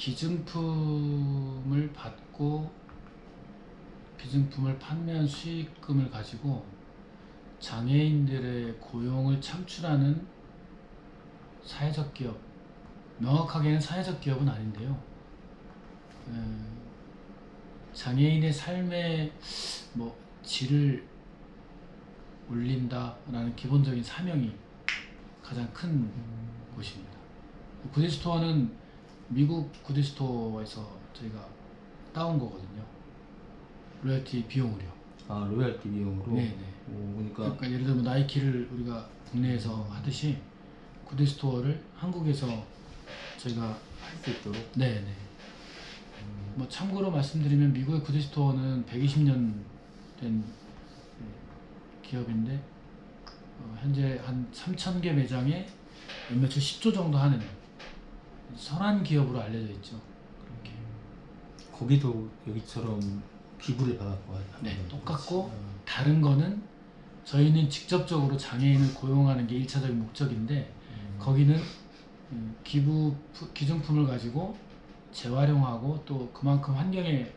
기증품을 받고 기증품을 판매한 수익금을 가지고 장애인들의 고용을 창출하는 사회적 기업, 명확하게는 사회적 기업은 아닌데요. 장애인의 삶의 질을 올린다라는 기본적인 사명이 가장 큰 곳입니다. 구디스토어는 미국 구디스토어에서 저희가 따온 거거든요. 로열티 비용으로요. 아, 로열티 비용으로? 네네. 오, 그러니까 예를 들면 나이키를 우리가 국내에서 하듯이 구디스토어를 한국에서 저희가 할 수 있도록? 네네. 참고로 말씀드리면 미국의 구디스토어는 120년 된 기업인데 현재 한 3,000개 매장에 연매출 10조 정도 하는 선한 기업으로 알려져 있죠. 그렇게. 거기도 여기처럼 기부를 받았고 네, 똑같고 다른 거는 저희는 직접적으로 장애인을 고용하는 게 1차적인 목적인데 거기는 기증품을 가지고 재활용하고 또 그만큼 환경에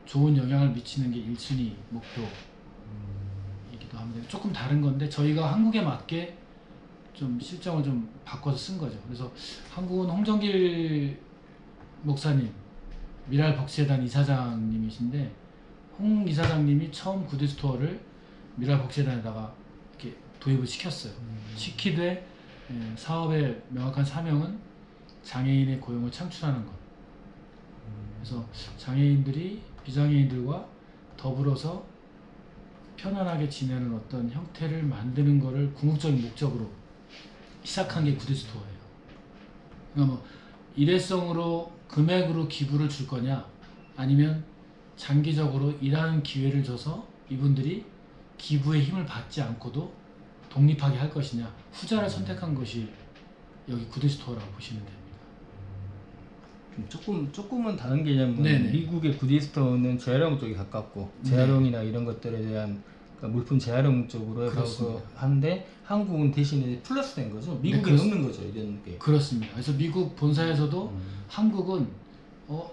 좋은 영향을 미치는 게 1순위 목표이기도 합니다. 조금 다른 건데 저희가 한국에 맞게 좀 실정을 좀 바꿔서 쓴 거죠. 그래서 한국은 홍정길 목사님, 미랄 벅시재단 이사장님이신데 홍 이사장님이 처음 구디스토어를 미랄 벅시재단에다가 이렇게 도입을 시켰어요. 시키되 사업의 명확한 사명은 장애인의 고용을 창출하는 것. 그래서 장애인들이 비장애인들과 더불어서 편안하게 지내는 어떤 형태를 만드는 것을 궁극적인 목적으로 시작한 게 구디스토어예요. 그러니까 일회성으로 금액으로 기부를 줄 거냐 아니면 장기적으로 일하는 기회를 줘서 이분들이 기부의 힘을 받지 않고도 독립하게 할 것이냐, 후자를 선택한 것이 여기 구디스토어라고 보시면 됩니다. 조금은 다른 개념은 네네. 미국의 구디스토어는 재활용 쪽이 가깝고 재활용이나 이런 것들에 대한 그러니까 물품 재활용 쪽으로 해서 하는데 한국은 대신에 플러스 된 거죠. 미국에 넣는 거죠, 이런 게. 그렇습니다. 그래서 미국 본사에서도 한국은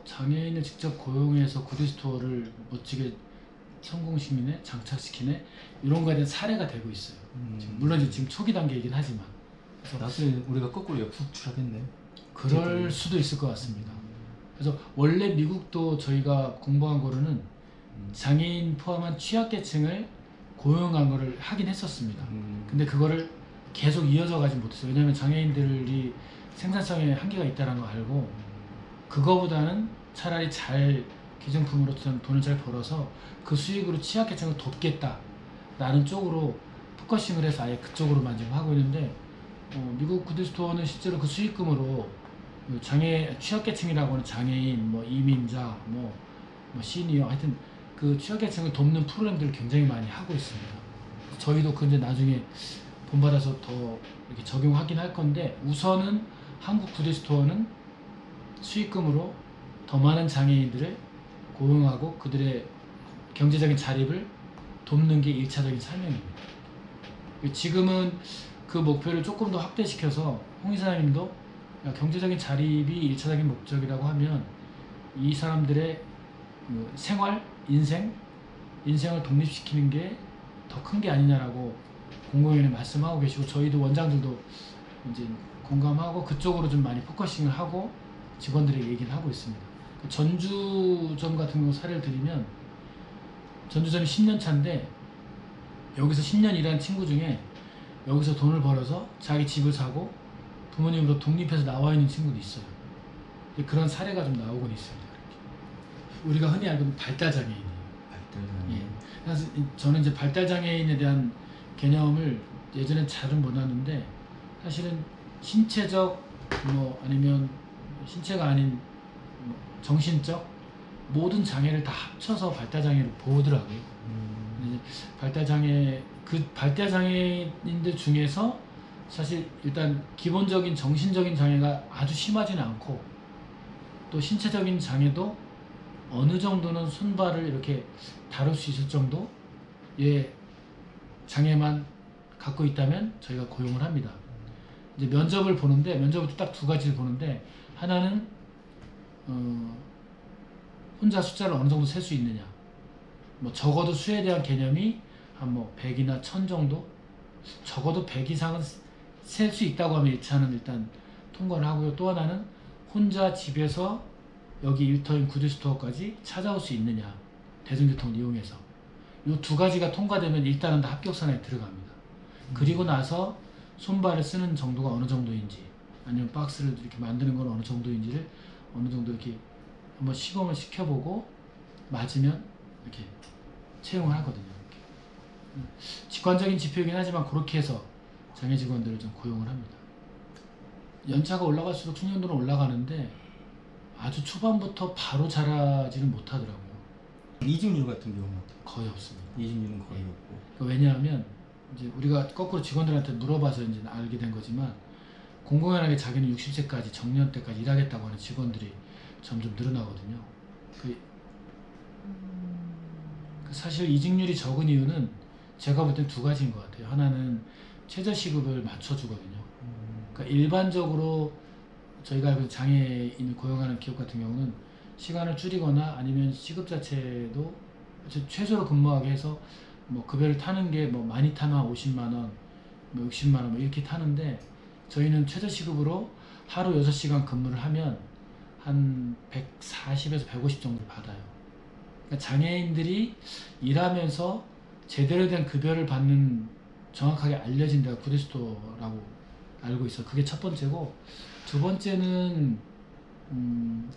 장애인을 직접 고용해서 구디스토어를 멋지게 성공시키네, 장착시키네 이런 거에 대한 사례가 되고 있어요. 물론 지금 초기 단계이긴 하지만 나중에 우리가 거꾸로 역수출하겠네. 그럴 수도 있을 것 같습니다. 그래서 원래 미국도 저희가 공부한 거로는 장애인 포함한 취약계층을 고용한 거를 하긴 했었습니다. 근데 그거를 계속 이어져 가지 못했어요. 왜냐하면 장애인들이 생산성에 한계가 있다는 거 알고 그거보다는 차라리 잘 기증품으로 돈을 잘 벌어서 그 수익으로 취약계층을 돕겠다 라는 쪽으로 포커싱을 해서 아예 그쪽으로만 지금 하고 있는데 미국 구디스토어는 실제로 그 수익금으로 취약계층이라고 하는 장애인, 이민자, 시니어 하여튼 그 취약계층을 돕는 프로그램들을 굉장히 많이 하고 있습니다. 저희도 그 이제 나중에 본받아서 더 이렇게 적용하긴 할 건데 우선은 한국 구디스토어는 수익금으로 더 많은 장애인들을 고용하고 그들의 경제적인 자립을 돕는 게 1차적인 사명입니다. 지금은 그 목표를 조금 더 확대시켜서 홍 이사장님도 경제적인 자립이 1차적인 목적이라고 하면 이 사람들의 생활, 인생을 독립시키는 게 더 큰 게 아니냐라고 공공연히 말씀하고 계시고 저희도 원장들도 이제 공감하고 그쪽으로 좀 많이 포커싱을 하고 직원들에게 얘기를 하고 있습니다. 전주점 같은 경우 사례를 드리면 전주점이 10년 차인데 여기서 10년 일한 친구 중에 여기서 돈을 벌어서 자기 집을 사고 부모님으로 독립해서 나와 있는 친구도 있어요. 그런 사례가 좀 나오곤 있습니다. 우리가 흔히 알고 발달장애인이에요. 발달장애인. 예. 그래서 저는 이제 발달장애인에 대한 개념을 예전엔 잘은 몰랐는데 사실은 신체적 아니면 신체가 아닌 정신적 모든 장애를 다 합쳐서 발달장애로 보더라고요. 발달장애인들 중에서 사실 일단 기본적인 정신적인 장애가 아주 심하지는 않고 또 신체적인 장애도 어느 정도는 손발을 이렇게 다룰 수 있을 정도의 장애만 갖고 있다면 저희가 고용을 합니다. 이제 면접을 보는데 면접을 딱 두 가지를 보는데 하나는 혼자 숫자를 어느 정도 셀 수 있느냐. 뭐 적어도 수에 대한 개념이 한 뭐 100이나 1000 정도? 적어도 100 이상은 셀 수 있다고 하면 1차는 일단 통과를 하고요. 또 하나는 혼자 집에서 여기 일터인 구디스토어까지 찾아올 수 있느냐. 대중교통을 이용해서. 이 두 가지가 통과되면 일단은 다 합격선에 들어갑니다. 그리고 나서 손발을 쓰는 정도가 어느 정도인지, 아니면 박스를 이렇게 만드는 건 어느 정도인지를 어느 정도 이렇게 한번 시범을 시켜보고 맞으면 이렇게 채용을 하거든요. 이렇게. 직관적인 지표이긴 하지만 그렇게 해서 장애 직원들을 좀 고용을 합니다. 연차가 올라갈수록 숙련도는 올라가는데 아주 초반부터 바로 잘하지는 못하더라고요. 이직률 같은 경우는 거의 없습니다. 이직률은 거의 없고. 왜냐하면 이제 우리가 거꾸로 직원들한테 물어봐서 이제 알게 된 거지만 공공연하게 자기는 60세까지 정년 때까지 일하겠다고 하는 직원들이 점점 늘어나거든요. 사실 이직률이 적은 이유는 제가 볼 땐 두 가지인 것 같아요. 하나는 최저시급을 맞춰주거든요. 그러니까 일반적으로 저희가 알고 있는 장애인을 고용하는 기업 같은 경우는 시간을 줄이거나 아니면 시급 자체도 최소로 근무하게 해서 뭐 급여를 타는 게 뭐 많이 타면 한 50만 원, 뭐 60만 원 뭐 이렇게 타는데 저희는 최저시급으로 하루 6시간 근무를 하면 한 140에서 150 정도 받아요. 그러니까 장애인들이 일하면서 제대로 된 급여를 받는 정확하게 알려진 데가 구디스토어라고 알고 있어요. 그게 첫 번째고, 두 번째는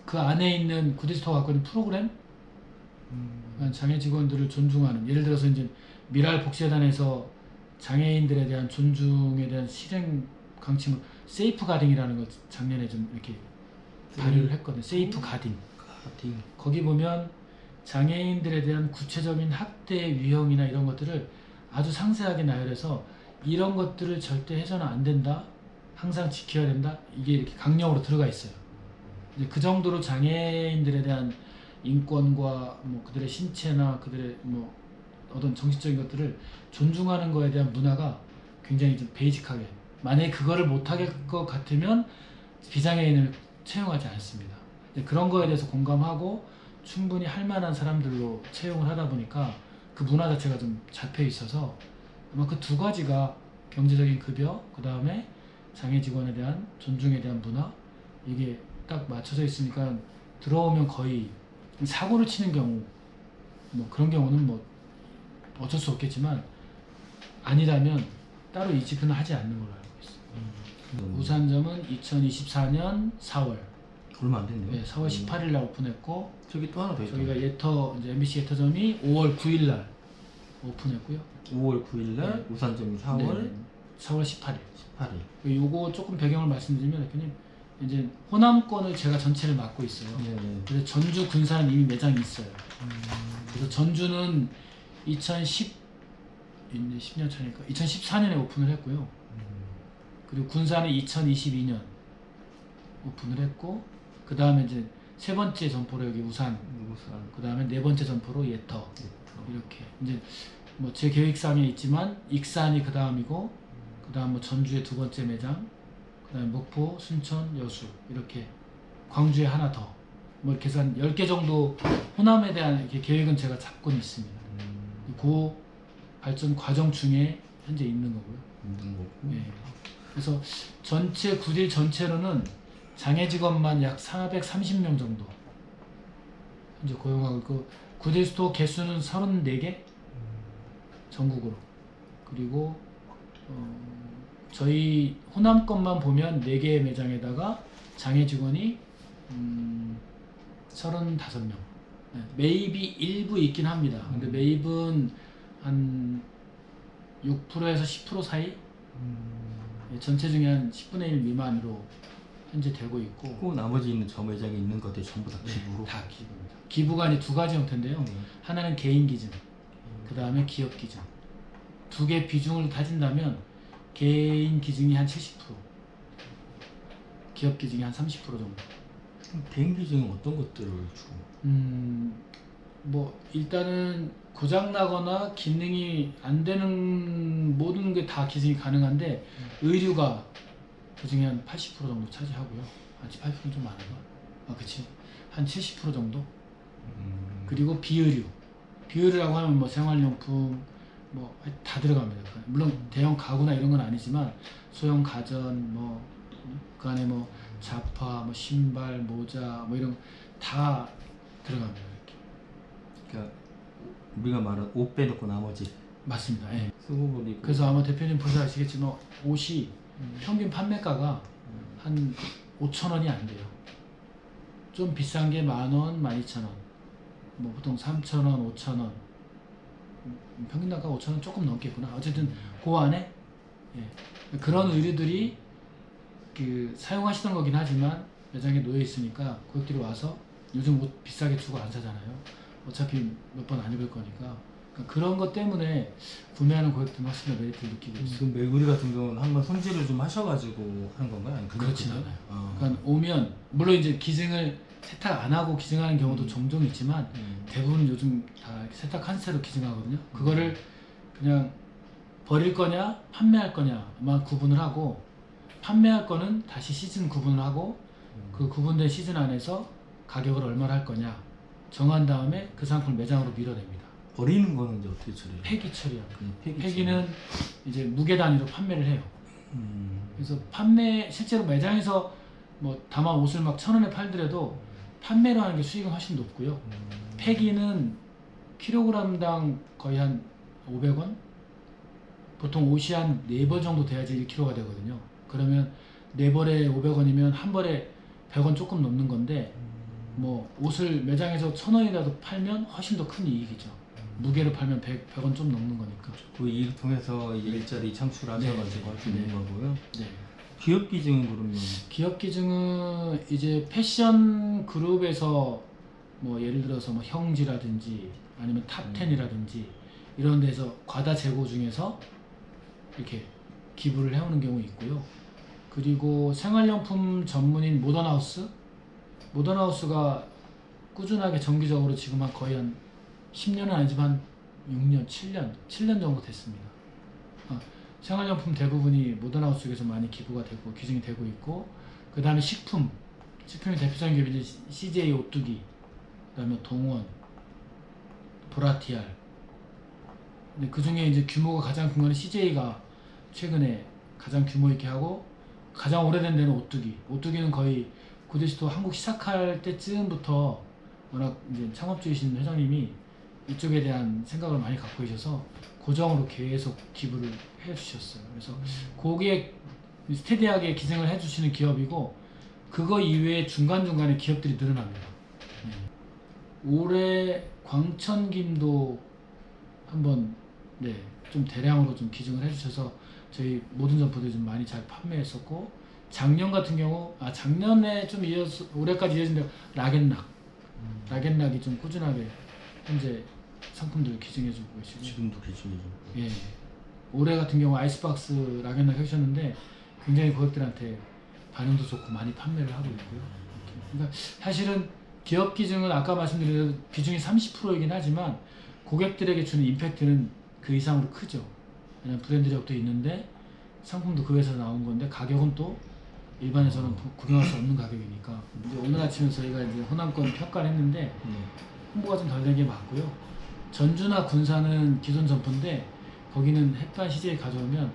그 안에 있는 구디스토어가 갖고 있는 프로그램, 장애 직원들을 존중하는, 예를 들어서 이제 미랄 복지재단에서 장애인들에 대한 존중에 대한 실행 강침을 세이프 가딩이라는 걸 작년에 좀 이렇게 발의를 했거든요. 세이프 가딩. 거기 보면 장애인들에 대한 구체적인 학대 유형이나 이런 것들을 아주 상세하게 나열해서 이런 것들을 절대 해서는 안 된다, 항상 지켜야 된다, 이게 이렇게 강령으로 들어가 있어요. 이제 그 정도로 장애인들에 대한 인권과 뭐 그들의 신체나 그들의 뭐 어떤 정신적인 것들을 존중하는 거에 대한 문화가 굉장히 좀 베이직하게, 만약에 그거를 못할 것 같으면 비장애인을 채용하지 않습니다. 그런 거에 대해서 공감하고 충분히 할 만한 사람들로 채용을 하다 보니까 그 문화 자체가 좀 잡혀 있어서 아마 그 두 가지가 경제적인 급여, 그 다음에 장애 직원에 대한 존중에 대한 문화, 이게 딱 맞춰져 있으니까 들어오면 거의 사고를 치는 경우, 뭐 그런 경우는 뭐 어쩔 수 없겠지만 아니라면 따로 이직은 하지 않는 걸로 알고 있어요. 우산점은 2024년 4월. 얼마 안 됐네요. 네, 4월 18일 날 오픈했고, 저기 또 하나 더 있다. 저희가 이제 MBC 예터점이 5월 9일 날 오픈했고요. 5월 9일 날, 네. 우산점이 4월 4월 18일. 18일. 요거 조금 배경을 말씀드리면 대표님, 이제 호남권을 제가 전체를 맡고 있어요. 네네. 그래서 전주 군사는 이미 매장이 있어요. 그래서 전주는 10년 차니까 2014년에 오픈을 했고요. 그리고 군사는 2022년 오픈을 했고, 그 다음에 이제 세 번째 점포로 여기 우산, 그 다음에 네 번째 점포로 예터, 이렇게 이제 뭐 제 계획상에 있지만 익산이 그 다음이고, 그 다음 뭐 전주에 두 번째 매장, 그 다음에 목포, 순천, 여수, 이렇게 광주에 하나 더, 뭐 이렇게 해서 한 10개 정도 호남에 대한 이렇게 계획은 제가 잡고는 있습니다. 그 발전 과정 중에 현재 있는 거고요. 네. 그래서 전체 구딜 전체로는 장애 직원만 약 430명 정도 현재 고용하고 있고, 구딜 스토어 개수는 34개 전국으로. 그리고 저희 호남 것만 보면 4개의 매장에다가 장애 직원이 35명. 네, 매입이 일부 있긴 합니다. 근데 매입은 한 6%에서 10% 사이? 네, 전체 중에 한 10분의 1 미만으로 현재 되고 있고, 그 나머지 있는 저 매장에 있는 것들 전부 다 기부로? 네, 다 기부입니다. 기부가 이제 두 가지 형태인데요. 하나는 개인 기증, 그 다음에 기업 기증. 두 개 비중을 따진다면 개인 기증이 한 70%, 기업 기증이 한 30% 정도. 개인 기증은 어떤 것들을 주고? 뭐 일단은 고장나거나 기능이 안 되는 모든 게 다 기증이 가능한데, 의류가 그중에 한 80% 정도 차지하고요. 한 18%는 좀 많아요. 그치. 한 70% 정도? 음. 그리고 비의류. 비의류라고 하면 뭐 생활용품, 뭐 다 들어갑니다. 물론 대형 가구나 이런 건 아니지만 소형 가전, 뭐 그 안에 뭐 자파, 뭐 신발, 모자, 뭐 이런 다 들어갑니다. 이렇게. 그러니까 우리가 말한 옷 빼놓고 나머지 맞습니다. 예. 쓰고 보니까 그래서 아마 대표님 보셔서 아시겠지만 옷이 평균 판매가가 한 5,000원이 안 돼요. 좀 비싼 게 10,000원, 12,000원. 뭐 보통 3,000원, 5,000원. 평균 단가 5,000원 조금 넘겠구나. 어쨌든 그 안에 예. 그런 의류들이 그 사용하시던 거긴 하지만 매장에 놓여 있으니까 고객들이 와서 요즘 옷 비싸게 주고 안 사잖아요. 어차피 몇 번 안 입을 거니까. 그러니까 그런 것 때문에 구매하는 고객들은 확실히 메리트를 느끼고 있어요. 지금 메구리 같은 경우는 한번 손질을 좀 하셔가지고 하는 건가요? 아니면 그렇진 그냥? 않아요. 그러니까 오면 물론 이제 기증을 세탁 안 하고 기증하는 경우도 종종 있지만 대부분 요즘 다 이렇게 세탁 한 채로 기증하거든요. 그거를 그냥 버릴 거냐 판매할 거냐만 구분을 하고 판매할 거는 다시 시즌 구분을 하고 그 구분된 시즌 안에서 가격을 얼마를 할 거냐 정한 다음에 그 상품을 매장으로 밀어냅니다. 버리는 거는 이제 어떻게 처리해요? 폐기 처리합니다. 그냥 폐기 폐기는 이제 무게 단위로 판매를 해요. 그래서 판매 실제로 매장에서 뭐 다만 옷을 막 1,000원에 팔더라도 판매로 하는 게 수익은 훨씬 높고요. 폐기는 킬로그램당 거의 한 500원? 보통 옷이 한 4벌 정도 돼야지 1kg가 되거든요. 그러면 4벌에 500원이면 한 벌에 100원 조금 넘는 건데 뭐 옷을 매장에서 1,000원이라도 팔면 훨씬 더 큰 이익이죠. 무게로 팔면 100원 좀 넘는 거니까. 그 이익 통해서 일자리 창출하셔가지고 할 수 있는 네. 거고요. 네. 기업 기증은 그러면 기업 기증은 이제 패션 그룹에서 뭐 예를 들어서 뭐 형지라든지 아니면 탑10이라든지 이런 데서 과다 재고 중에서 이렇게 기부를 해오는 경우 있고요. 그리고 생활용품 전문인 모던하우스, 모던하우스가 꾸준하게 정기적으로 지금 한 거의 한 10년은 아니지만 6년, 7년 정도 됐습니다. 생활용품 대부분이 모던하우스 쪽에서 많이 기부가 되고 기증이 되고 있고, 그 다음에 식품이 대표적인 기업이 이제 CJ 오뚜기, 그 다음에 동원, 보라티알. 근데 그 중에 이제 규모가 가장 큰 거는 CJ가 최근에 가장 규모 있게 하고, 가장 오래된 데는 오뚜기. 오뚜기는 거의 구디스토어 한국 시작할 때쯤부터 워낙 이제 창업주이신 회장님이 이쪽에 대한 생각을 많이 갖고 계셔서 고정으로 계속 기부를 해주셨어요. 그래서 거기에 스테디하게 기증을 해주시는 기업이고, 그거 이외에 중간중간에 기업들이 늘어납니다. 올해 광천김도 한번 좀 대량으로 좀 기증을 해주셔서 저희 모든 점포들이 좀 많이 잘 판매했었고, 작년 같은 경우 작년에 좀 이어서 올해까지 이어진 데 락앤락이 좀 꾸준하게 현재 상품들을 기증해주고 계시고, 지금도 기증이죠. 예. 올해 같은 경우 아이스박스 락앤락 해주셨는데 굉장히 고객들한테 반응도 좋고 많이 판매를 하고 있고요. 그러니까 사실은 기업 기증은 아까 말씀드린 대로 비중이 30%이긴 하지만 고객들에게 주는 임팩트는 그 이상으로 크죠. 왜냐면 브랜드력도 있는데 상품도 그 회사에서 나온 건데 가격은 또 일반에서는 구경할 수 없는 가격이니까. 이제 오늘 아침에 저희가 이제 호남권 평가를 했는데 홍보가 좀 덜 된 게 맞고요. 전주나 군산은 기존 점포인데 거기는 햇반 CJ 가져오면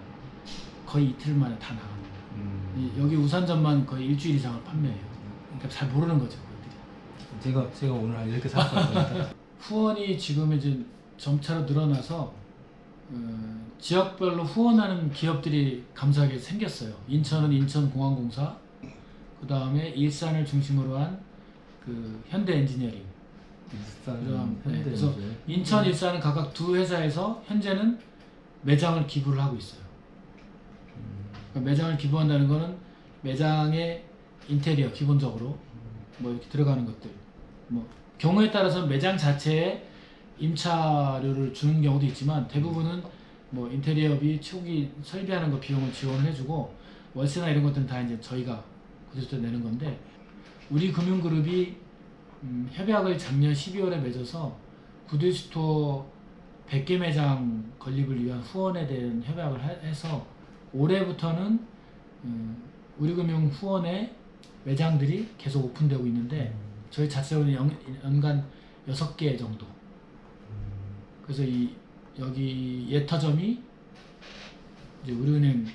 거의 이틀 만에 다 나갑니다. 여기 우산점만 거의 일주일 이상을 판매해요. 그러니까 잘 모르는 거죠, 고객들이. 제가 오늘 한 이렇게 샀거든요. 후원이 지금 이제 점차로 늘어나서 지역별로 후원하는 기업들이 감사하게 생겼어요. 인천은 인천공항공사, 그 다음에 일산을 중심으로 한 그 현대엔지니어링. 그래서 인천, 일산은 각각 두 회사에서 현재는 매장을 기부를 하고 있어요. 그러니까 매장을 기부한다는 거는 매장의 인테리어 기본적으로 뭐 이렇게 들어가는 것들, 뭐 경우에 따라서는 매장 자체에 임차료를 주는 경우도 있지만 대부분은 뭐 인테리어비 초기 설비하는 거 비용을 지원을 해주고, 월세나 이런 것들은 다 이제 저희가 구디스토어에 내는 건데, 우리 금융그룹이 협약을 작년 12월에 맺어서 구디스토어 100개 매장 건립을 위한 후원에 대한 협약을 해서 올해부터는 우리금융 후원에 매장들이 계속 오픈되고 있는데 저희 자체로는 연간 6개 정도. 그래서 여기 예터점이 이제 우리은행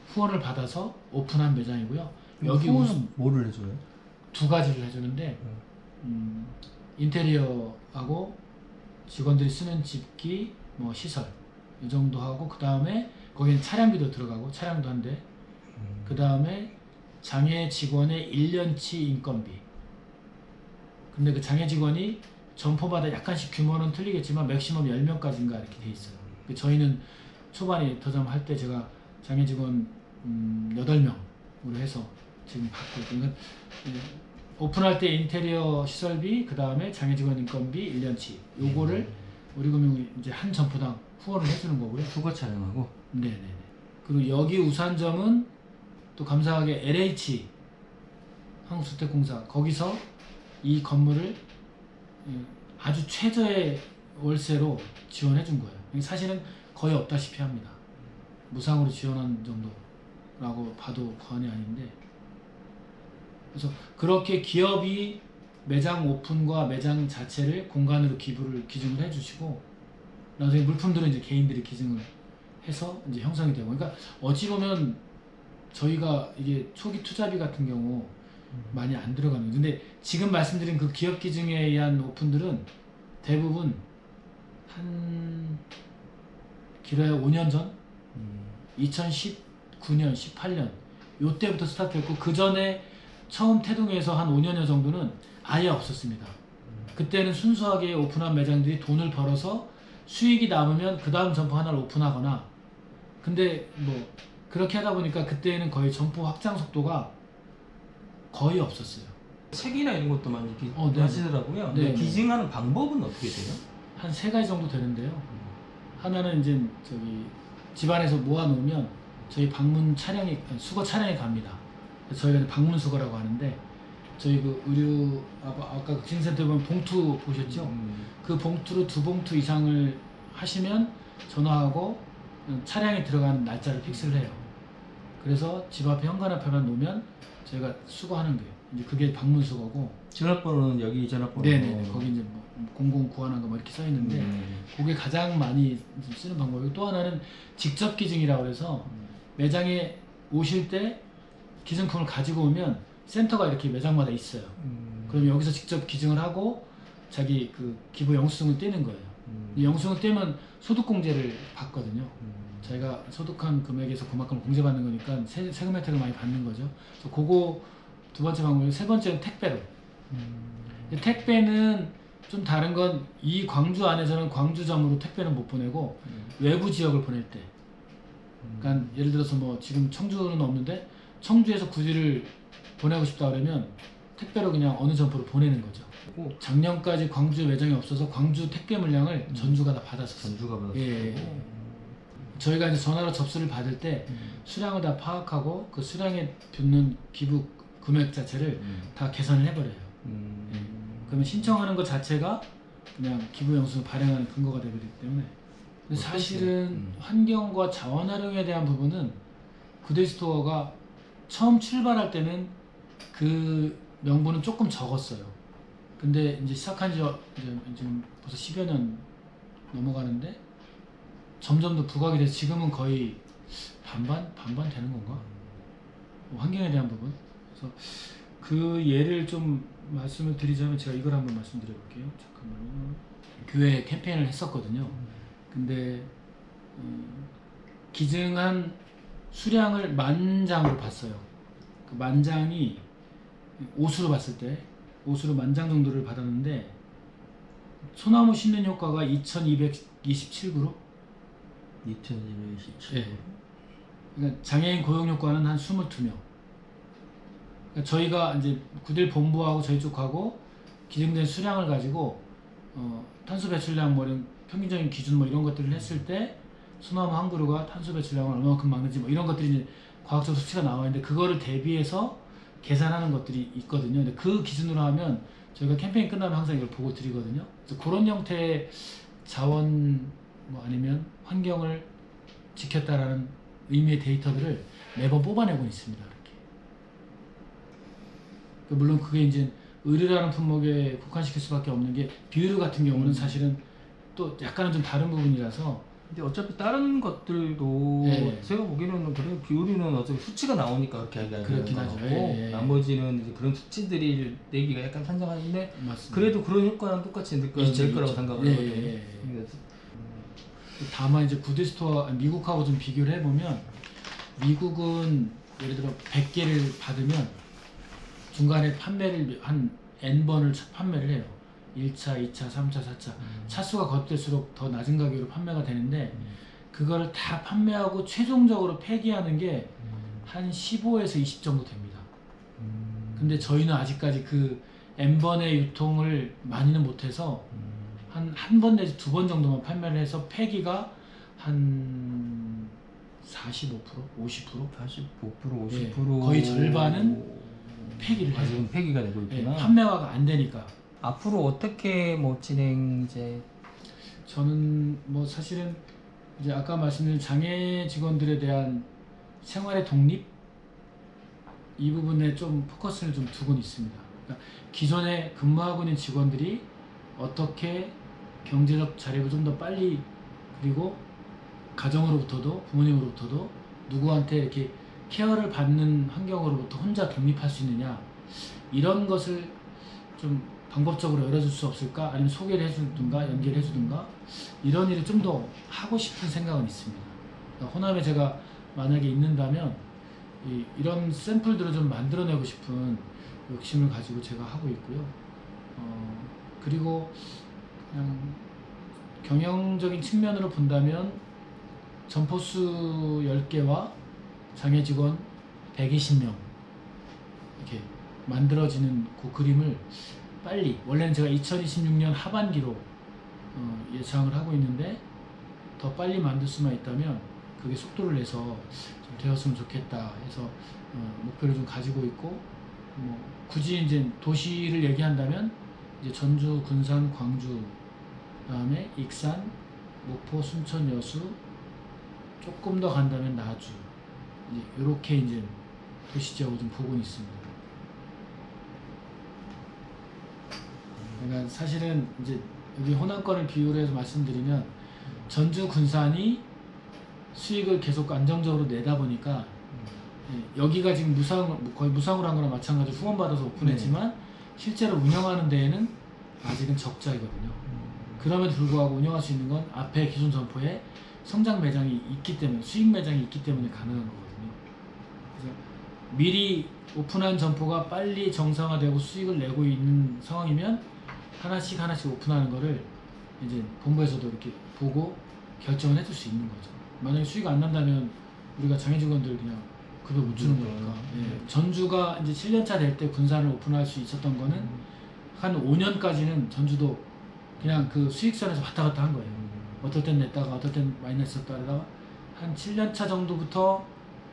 후원을 받아서 오픈한 매장이고요. 여기 후원은 뭐를 해줘요? 2가지를 해주는데 인테리어하고 직원들이 쓰는 집기, 뭐 시설 이 정도 하고, 그 다음에 거기는 차량비도 들어가고 차량도 한대. 그 다음에 장애 직원의 1년치 인건비. 근데 그 장애 직원이 점포마다 약간씩 규모는 틀리겠지만 맥시멈 10명까지인가 이렇게 돼 있어요. 저희는 초반에 더점 할 때 제가 장애 직원 8명으로 해서 지금 받고 있고, 그러니까 오픈할 때 인테리어 시설비, 그 다음에 장애 직원 인건비 1년치 요거를 우리금융이 이제 한 점포당 후원을 해주는 거고요. 휴가 촬영하고. 네네네. 그리고 여기 우산점은 또 감사하게 LH 한국주택공사 거기서 이 건물을 아주 최저의 월세로 지원해 준 거예요. 사실은 거의 없다시피 합니다. 무상으로 지원한 정도라고 봐도 과언이 아닌데, 그래서 그렇게 기업이 매장 오픈과 매장 자체를 공간으로 기증을 해주시고, 나중에 물품들은 이제 개인들이 기증을 해서 이제 형성이 되고, 그러니까 어찌 보면 저희가 이게 초기 투자비 같은 경우 많이 안 들어가는 거예요. 근데 지금 말씀드린 그 기업 기증에 의한 오픈들은 대부분 한 길어야 5년 전, 2019년, 18년 요때부터 스타트했고, 그 전에 처음 태동에서 한 5년여 정도는 아예 없었습니다. 그때는 순수하게 오픈한 매장들이 돈을 벌어서 수익이 남으면 그 다음 점포 하나를 오픈하거나, 근데 뭐 그렇게 하다 보니까 그때는 거의 점포 확장 속도가 거의 없었어요. 책이나 이런 것도 많이 네. 하시더라고요. 네. 기증하는 방법은 어떻게 돼요? 한 3가지 정도 되는데요. 하나는 이제 저기 집안에서 모아놓으면 저희 방문 차량이, 수거 차량이 갑니다. 저희가 이제 방문 수거라고 하는데, 저희 그 의류 아까 그 기증센터 보면 봉투 보셨죠? 그 봉투로 2봉투 이상을 하시면 전화하고 차량에 들어가는 날짜를 픽스를 해요. 그래서 집 앞에 현관 앞에만 놓으면 저희가 수거하는 거예요. 이제 그게 방문 수거고. 전화번호는 여기 전화번호. 네네. 거기 이제 뭐 0091인가 뭐 이렇게 써 있는데, 그게 가장 많이 쓰는 방법이고, 또 하나는 직접 기증이라고 해서 매장에 오실 때 기증품을 가지고 오면 센터가 이렇게 매장마다 있어요. 그럼 여기서 직접 기증을 하고 자기 그 기부 영수증을 떼는 거예요. 이 영수증을 떼면 소득공제를 받거든요. 저희가 소득한 금액에서 그만큼 공제받는 거니까 세금 혜택을 많이 받는 거죠. 그래서 그거 2번째 방법이고, 3번째는 택배로. 택배는 좀 다른 건, 이 광주 안에서는 광주점으로 택배는 못 보내고 외부 지역을 보낼 때, 그러니까 예를 들어서 뭐 지금 청주는 없는데 청주에서 구지를 보내고 싶다 그러면 택배로 그냥 어느 점포로 보내는 거죠. 작년까지 광주 매장이 없어서 광주 택배 물량을 전주가 다 받았었어요. 전주가 받았어요. 예. 저희가 이제 전화로 접수를 받을 때 수량을 다 파악하고 그 수량에 붙는 기부 금액 자체를 다 계산을 해버려요. 예. 그러면 신청하는 것 자체가 그냥 기부 영수증을 발행하는 근거가 되기 때문에. 근데 사실은 환경과 자원 활용에 대한 부분은 구데이스토어가 처음 출발할 때는 그 명분은 조금 적었어요. 근데 이제 시작한 지 이제 지금 벌써 10여 년 넘어가는데 점점 더 부각이 돼서 지금은 거의 반반 되는 건가? 환경에 대한 부분. 그래서 그 예를 좀 말씀을 드리자면, 제가 이걸 한번 말씀드려 볼게요. 잠깐만요. 교회 캠페인을 했었거든요. 근데 기증한 수량을 10,000장으로 봤어요. 그 10,000장이 옷으로 봤을 때 옷으로 10,000장 정도를 받았는데, 소나무 심는 효과가 2227그룹. 2227. 네. 그러니까 장애인 고용 효과는 한 22명. 그러니까 저희가 이제 구딜 본부하고 저희 쪽하고 기증된 수량을 가지고 탄소 배출량 뭐 이런 평균적인 기준 뭐 이런 것들을 했을 때 소나무 한 그루가 탄소 배출량을 얼마만큼 막는지 뭐 이런 것들이 이제 과학적 수치가 나와 있는데, 그거를 대비해서 계산하는 것들이 있거든요. 근데 그 기준으로 하면 저희가 캠페인 끝나면 항상 이걸 보고 드리거든요. 그래서 그런 형태의 자원 뭐 아니면 환경을 지켰다라는 의미의 데이터들을 매번 뽑아내고 있습니다. 이렇게. 물론 그게 이제 의류라는 품목에 국한시킬 수밖에 없는 게 비의류 같은 경우는 사실은 또 약간은 좀 다른 부분이라서. 근데 어차피 다른 것들도 예. 제가 보기에는 그래 비율이는 어차피 수치가 나오니까 그렇게 하기가 그렇긴 것 하죠. 같고 예, 예. 나머지는 이제 그런 수치들이 내기가 약간 산정하는데 맞습니다. 그래도 그런 효과랑 똑같이 될 거라고 생각을 예, 하거든요. 예, 예. 그래서 다만 이제 구드스토어 미국하고 좀 비교를 해보면 미국은 예를 들어 100개를 받으면 중간에 판매를 한 N번을 판매를 해요. 1차, 2차, 3차, 4차 차수가 거듭될수록 더 낮은 가격으로 판매가 되는데 그거를 다 판매하고 최종적으로 폐기하는 게 한 15에서 20 정도 됩니다. 근데 저희는 아직까지 그 N번의 유통을 많이는 못해서 한 번 내지 두 번 정도만 판매를 해서 폐기가 한 45%? 50%? 45%, 예, 50% 거의 절반은 폐기를 해요. 지금 폐기가 되고 예, 있구나. 판매화가 안 되니까. 앞으로 어떻게 뭐 진행 이제 저는 뭐 사실은 이제 아까 말씀드린 장애 직원들에 대한 생활의 독립 이 부분에 좀 포커스를 좀 두고는 있습니다. 그러니까 기존에 근무하고 있는 직원들이 어떻게 경제적 자립을 좀 더 빨리 그리고 가정으로부터도 부모님으로부터도 누구한테 이렇게 케어를 받는 환경으로부터 혼자 독립할 수 있느냐 이런 것을 좀 방법적으로 열어줄 수 없을까 아니면 소개를 해주든가 연계를 해주든가 이런 일을 좀 더 하고 싶은 생각은 있습니다. 그러니까 호남에 제가 만약에 있는다면 이런 샘플들을 좀 만들어내고 싶은 욕심을 가지고 제가 하고 있고요. 그리고 그냥 경영적인 측면으로 본다면 점포수 10개와 장애 직원 120명 이렇게 만들어지는 그 그림을 빨리 원래는 제가 2026년 하반기로 예상을 하고 있는데 더 빨리 만들 수만 있다면 그게 속도를 내서 좀 되었으면 좋겠다 해서 목표를 좀 가지고 있고 뭐 굳이 이제 도시를 얘기한다면 이제 전주, 군산, 광주 그다음에 익산, 목포, 순천, 여수 조금 더 간다면 나주 이렇게 이제 도시 지역을 좀 보고 있습니다. 그러니까 사실은 이제 여기 호남권을 비유로 해서 말씀드리면 전주, 군산이 수익을 계속 안정적으로 내다 보니까 여기가 지금 거의 무상으로 한 거랑 마찬가지로 후원받아서 오픈했지만 실제로 운영하는 데에는 아직은 적자이거든요. 그럼에도 불구하고 운영할 수 있는 건 앞에 기존 점포에 성장 매장이 있기 때문에 수익 매장이 있기 때문에 가능한 거거든요. 그래서 미리 오픈한 점포가 빨리 정상화되고 수익을 내고 있는 상황이면 하나씩 오픈하는 거를 이제 본부에서도 이렇게 보고 결정을 해줄 수 있는 거죠. 만약에 수익 안 난다면 우리가 장애 직원들 그냥 급여 못 주는 거니까. 예. 전주가 이제 7년차 될 때 군산을 오픈할 수 있었던 거는 한 5년까지는 전주도 그냥 그 수익선에서 왔다 갔다 한 거예요. 어떨 땐 냈다가 어떨 땐 많이 냈었다 하다가 한 7년차 정도부터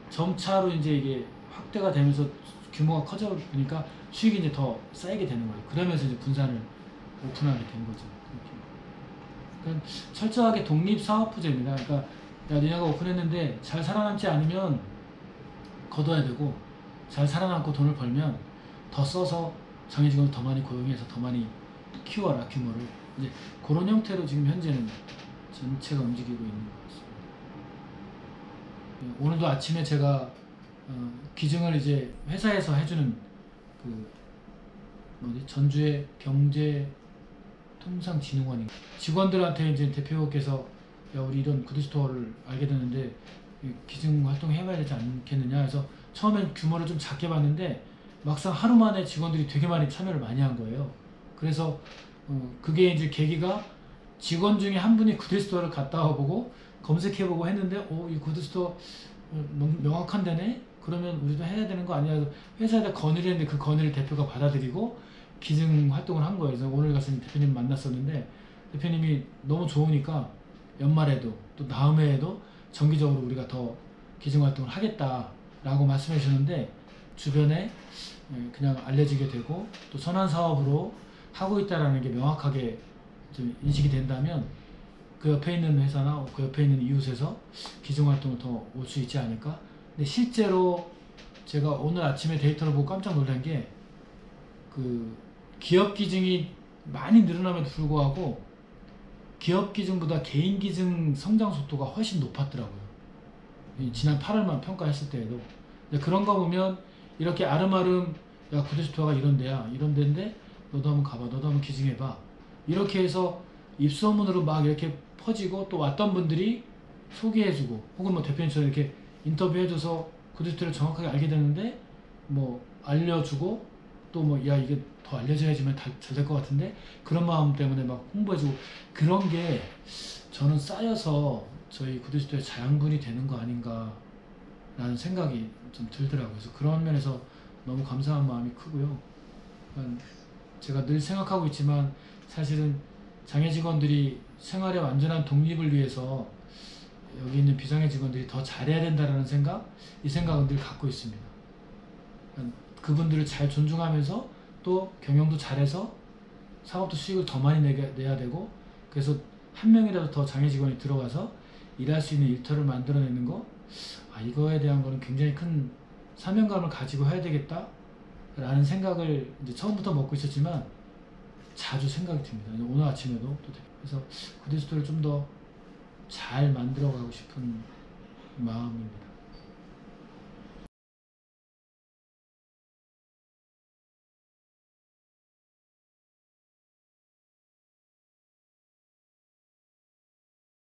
점차로 이제 이게 확대가 되면서 규모가 커져 보니까 수익이 이제 더 쌓이게 되는 거예요. 그러면서 이제 군산을 오픈하게 된 거죠. 그러니까 철저하게 독립사업부제입니다. 그러니까 야, 니네가 오픈했는데 잘 살아남지 않으면 거둬야 되고 잘 살아남고 돈을 벌면 더 써서 장애 직원을 더 많이 고용해서 더 많이 키워라 규모를 이제 그런 형태로 지금 현재는 전체가 움직이고 있는 것 같습니다. 오늘도 아침에 제가 기증을 이제 회사에서 해주는 그 전주의 경제통상진흥원인가 직원들한테 이제 대표께서 야 우리 이런 구드스토어를 알게 됐는데 기증 활동 해봐야 되지 않겠느냐 해서 처음엔 규모를 좀 작게 봤는데 막상 하루 만에 직원들이 되게 많이 참여를 많이 한 거예요. 그래서 그게 이제 계기가 직원 중에 한 분이 구드스토어를 갔다 와보고 검색해보고 했는데 이 구드스토어 명확한 데네? 그러면 우리도 해야 되는 거 아니야? 회사에다 건의를 했는데 그 건의를 대표가 받아들이고 기증 활동을 한 거예요. 그래서 오늘 가서 대표님 만났었는데 대표님이 너무 좋으니까 연말에도 또 다음 해에도 정기적으로 우리가 더 기증 활동을 하겠다라고 말씀해 주셨는데 주변에 그냥 알려지게 되고 또 선한 사업으로 하고 있다라는 게 명확하게 좀 인식이 된다면 그 옆에 있는 회사나 그 옆에 있는 이웃에서 기증 활동을 더 올 수 있지 않을까? 근데 실제로 제가 오늘 아침에 데이터를 보고 깜짝 놀란 게 그 기업 기증이 많이 늘어남에도 불구하고 기업 기증보다 개인 기증 성장 속도가 훨씬 높았더라고요. 지난 8월만 평가했을 때에도. 그런 거 보면 이렇게 아름아름 야 구데스토어가 이런 데야 이런 데인데 너도 한번 가봐 너도 한번 기증해봐 이렇게 해서 입소문으로 막 이렇게 퍼지고 또 왔던 분들이 소개해주고 혹은 뭐 대표님처럼 이렇게 인터뷰해줘서 구데스토어를 정확하게 알게 되는데 뭐 알려주고 또 뭐 야 이게 더 알려져야지만 잘 될 것 같은데 그런 마음 때문에 막 홍보해주고 그런 게 저는 쌓여서 저희 구데스토어의 자양분이 되는 거 아닌가 라는 생각이 좀 들더라고요. 그래서 그런 면에서 너무 감사한 마음이 크고요. 제가 늘 생각하고 있지만 사실은 장애 직원들이 생활의 완전한 독립을 위해서 여기 있는 비장애 직원들이 더 잘해야 된다는 생각, 이 생각은 늘 갖고 있습니다. 그분들을 잘 존중하면서 또 경영도 잘해서 사업도 수익을 더 많이 내야 되고 그래서 한 명이라도 더 장애 직원이 들어가서 일할 수 있는 일터를 만들어내는 거 이거에 대한 거는 굉장히 큰 사명감을 가지고 해야 되겠다 라는 생각을 이제 처음부터 먹고 있었지만 자주 생각이 듭니다. 오늘 아침에도 그래서 구데스토어를 좀 더 잘 만들어 가고 싶은 마음입니다.